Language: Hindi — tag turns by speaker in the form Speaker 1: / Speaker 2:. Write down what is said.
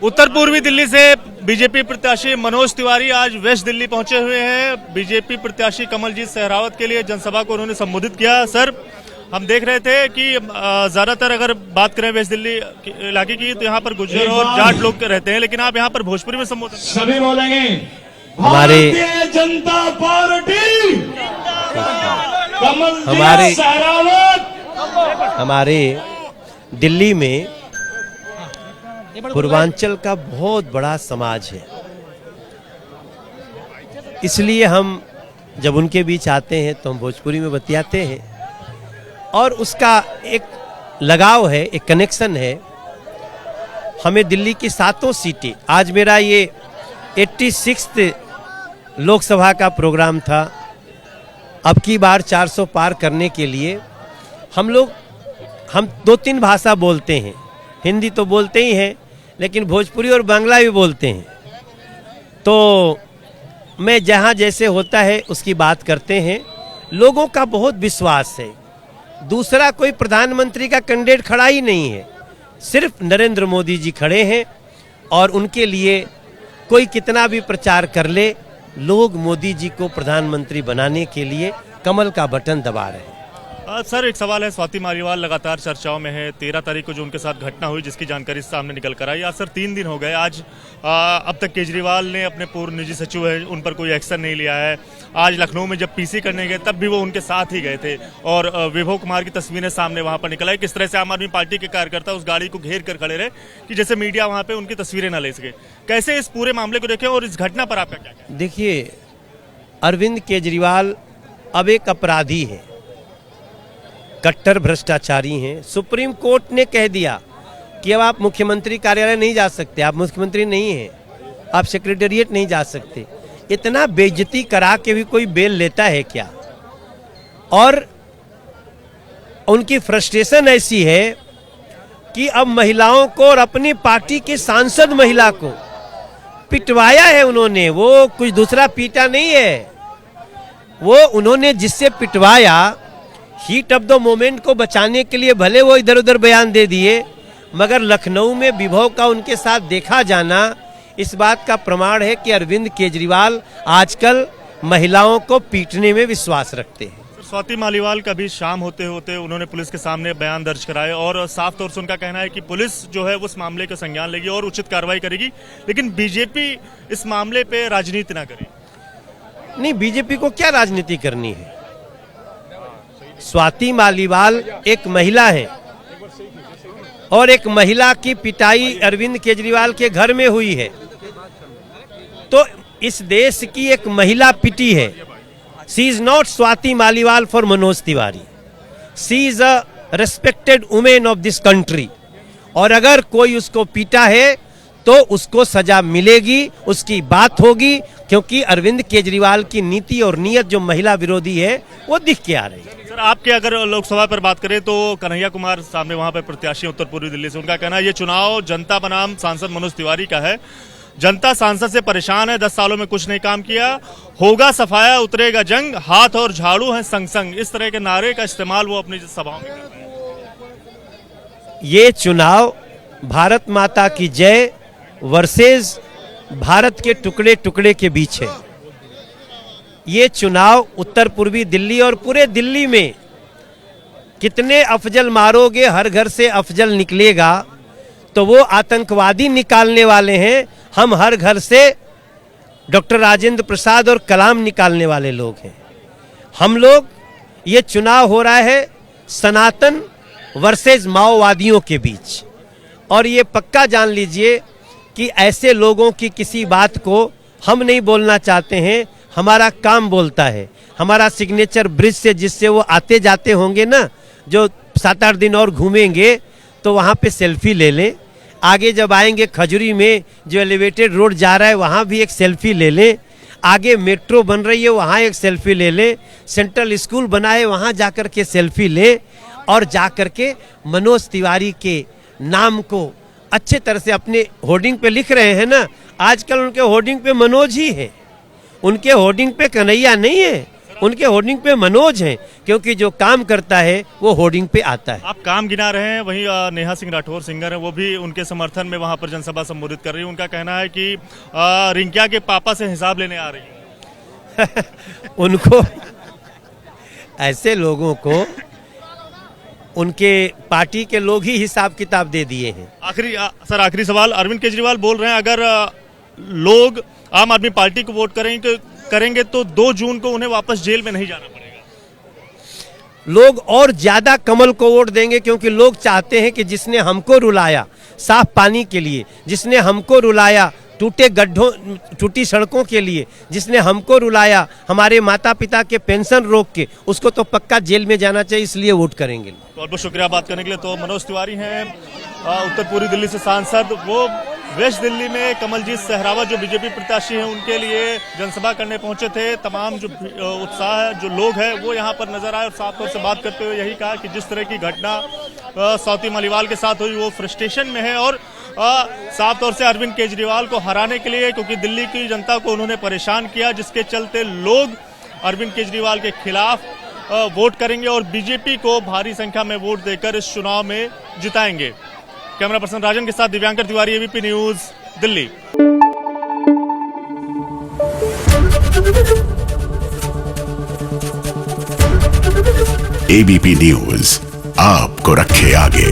Speaker 1: उत्तर पूर्वी दिल्ली से बीजेपी प्रत्याशी मनोज तिवारी आज वेस्ट दिल्ली पहुंचे हुए हैं। बीजेपी प्रत्याशी कमलजीत सहरावत के लिए जनसभा को उन्होंने संबोधित किया। सर, हम देख रहे थे कि ज्यादातर अगर बात करें वेस्ट दिल्ली इलाके की तो यहाँ पर गुर्जर और जाट लोग रहते हैं, लेकिन आप यहाँ पर भोजपुरी में संबोधित
Speaker 2: सभी बोलेंगे
Speaker 3: हमारे
Speaker 2: भारतीय जनता पार्टी
Speaker 3: हमारे
Speaker 2: सहरावत।
Speaker 3: हमारे दिल्ली में पूर्वांचल का बहुत बड़ा समाज है, इसलिए हम जब उनके बीच आते हैं तो हम भोजपुरी में बतियाते हैं और उसका एक लगाव है, एक कनेक्शन है। हमें दिल्ली की 7 सीटें, आज मेरा ये 86th लोकसभा का प्रोग्राम था। अब की बार 400 पार करने के लिए हम 2-3 भाषा बोलते हैं, हिंदी तो बोलते ही हैं लेकिन भोजपुरी और बांग्ला भी बोलते हैं। तो मैं जहाँ जैसे होता है उसकी बात करते हैं। लोगों का बहुत विश्वास है, दूसरा कोई प्रधानमंत्री का कैंडिडेट खड़ा ही नहीं है, सिर्फ नरेंद्र मोदी जी खड़े हैं और उनके लिए कोई कितना भी प्रचार कर ले, लोग मोदी जी को प्रधानमंत्री बनाने के लिए कमल का बटन दबा रहे हैं।
Speaker 1: सर, एक सवाल है, स्वाति मालीवाल लगातार चर्चाओं में है। 13 तारीख को जो उनके साथ घटना हुई जिसकी जानकारी सामने निकल कर आई, आज सर 3 दिन हो गए। आज अब तक केजरीवाल ने अपने पूर्व निजी सचिव है उन पर कोई एक्शन नहीं लिया है। आज लखनऊ में जब पीसी करने गए तब भी वो उनके साथ ही गए थे और विभव कुमार की तस्वीरें सामने वहां पर निकल आई। किस तरह से आम आदमी पार्टी के कार्यकर्ता उस गाड़ी को घेर कर खड़े रहे कि जैसे मीडिया वहां पे उनकी तस्वीरें न ले सके। कैसे इस पूरे मामले को देखें और इस घटना पर आपका क्या?
Speaker 3: देखिए, अरविंद केजरीवाल अब एक अपराधी है, कट्टर भ्रष्टाचारी हैं। सुप्रीम कोर्ट ने कह दिया कि अब आप मुख्यमंत्री कार्यालय नहीं जा सकते, आप मुख्यमंत्री नहीं हैं, आप सेक्रेटेरिएट नहीं जा सकते। इतना बेइज्जती करा के भी कोई बेल लेता है क्या? और उनकी फ्रस्ट्रेशन ऐसी है कि अब महिलाओं को और अपनी पार्टी की सांसद महिला को पिटवाया है उन्होंने। वो कुछ दूसरा पीटा नहीं है, वो उन्होंने जिससे पिटवाया, हीट ऑफ द मोमेंट को बचाने के लिए भले वो इधर उधर बयान दे दिए, मगर लखनऊ में विभव का उनके साथ देखा जाना इस बात का प्रमाण है कि अरविंद केजरीवाल आजकल महिलाओं को पीटने में विश्वास रखते हैं।
Speaker 1: स्वाति मालीवाल का भी शाम होते होते उन्होंने पुलिस के सामने बयान दर्ज कराए और साफ तौर से उनका कहना है कि पुलिस जो है उस मामले का संज्ञान लेगी और उचित कार्रवाई करेगी, लेकिन बीजेपी इस मामले पे राजनीति ना करे।
Speaker 3: नहीं, बीजेपी को क्या राजनीति करनी है? स्वाति मालीवाल एक महिला है और एक महिला की पिटाई अरविंद केजरीवाल के घर में हुई है, तो इस देश की एक महिला पिटी है। She is not Swati Maliwal for Manoj Tiwari, she is a respected women of this country. और अगर कोई उसको पीटा है तो उसको सजा मिलेगी, उसकी बात होगी, क्योंकि अरविंद केजरीवाल की नीति और नीयत जो महिला विरोधी है वो दिख के आ रही है।
Speaker 1: सर, आपके अगर लोकसभा पर बात करें तो कन्हैया कुमार सामने वहां पर प्रत्याशी उत्तर पूर्वी दिल्ली से, उनका कहना है ये चुनाव जनता बनाम सांसद मनोज तिवारी का है। जनता सांसद से परेशान है, 10 सालों में कुछ नहीं काम किया, होगा सफाया उतरेगा जंग, हाथ और झाड़ू है संग संग। इस तरह के नारे का इस्तेमाल वो अपनी सभाओं में करते हैं।
Speaker 3: ये चुनाव भारत माता की जय वर्सेस भारत के टुकड़े टुकड़े के बीच है। ये चुनाव उत्तर पूर्वी दिल्ली और पूरे दिल्ली में कितने अफजल मारोगे, हर घर से अफजल निकलेगा, तो वो आतंकवादी निकालने वाले हैं। हम हर घर से डॉक्टर राजेंद्र प्रसाद और कलाम निकालने वाले लोग हैं। हम लोग, ये चुनाव हो रहा है सनातन वर्सेस माओवादियों के बीच, और ये पक्का जान लीजिए कि ऐसे लोगों की किसी बात को हम नहीं बोलना चाहते हैं, हमारा काम बोलता है। हमारा सिग्नेचर ब्रिज से जिससे वो आते जाते होंगे ना, जो 7-8 दिन और घूमेंगे तो वहाँ पे सेल्फी ले लें। आगे जब आएंगे खजुरी में जो एलिवेटेड रोड जा रहा है वहाँ भी एक सेल्फी ले लें। आगे मेट्रो बन रही है वहाँ एक सेल्फी ले लें। सेंट्रल स्कूल बना है वहाँ जाकर के सेल्फी लें, और जाकर के मनोज तिवारी के नाम को अच्छे तरह से अपने होर्डिंग पे लिख रहे हैं ना। आजकल उनके होर्डिंग पे मनोज ही है, उनके होर्डिंग पे कन्हैया नहीं है। उनके होर्डिंग पे मनोज हैं, क्योंकि जो काम करता है वो होर्डिंग पे आता है।
Speaker 1: आप काम गिना रहे हैं, वहीं नेहा सिंह राठौर सिंगर है, वो भी उनके समर्थन में वहां पर जनसभा संबोधित कर रही है। उनका कहना है कि रिंकिया के पापा से हिसाब लेने आ रही है।
Speaker 3: उनको, ऐसे लोगों को उनके पार्टी के लोग ही हिसाब किताब दे दिए हैं।
Speaker 1: आखिरी सवाल, अरविंद केजरीवाल बोल रहे हैं अगर लोग आम आदमी पार्टी को वोट करेंगे तो 2 जून को उन्हें वापस जेल में नहीं जाना पड़ेगा।
Speaker 3: लोग और ज्यादा कमल को वोट देंगे, क्योंकि लोग चाहते हैं कि जिसने हमको रुलाया साफ पानी के लिए, जिसने हमको रुलाया टूटे गड्ढों, टूटी सड़कों के लिए, जिसने हमको रुलाया हमारे माता पिता के पेंशन रोक के, उसको तो पक्का जेल में जाना चाहिए, इसलिए वोट करेंगे।
Speaker 1: बहुत बहुत शुक्रिया बात करने के लिए। तो मनोज तिवारी हैं उत्तर पूर्वी दिल्ली से सांसद, वो वेस्ट दिल्ली में कमलजीत सहरावत जो बीजेपी प्रत्याशी हैं उनके लिए जनसभा करने पहुंचे थे। तमाम जो उत्साह जो लोग हैं वो यहाँ पर नजर आए और साफ तौर से बात करते हुए यही कहा कि जिस तरह की घटना स्वाति मालीवाल के साथ हुई वो फ्रस्ट्रेशन में है और साफ तौर से अरविंद केजरीवाल को हराने के लिए, क्योंकि दिल्ली की जनता को उन्होंने परेशान किया, जिसके चलते लोग अरविंद केजरीवाल के खिलाफ वोट करेंगे और बीजेपी को भारी संख्या में वोट देकर इस चुनाव में जिताएंगे। कैमरा पर्सन राजन के साथ Divyankar Tiwari, ABP news, Delhi.
Speaker 4: ABP news आपको रखे आगे।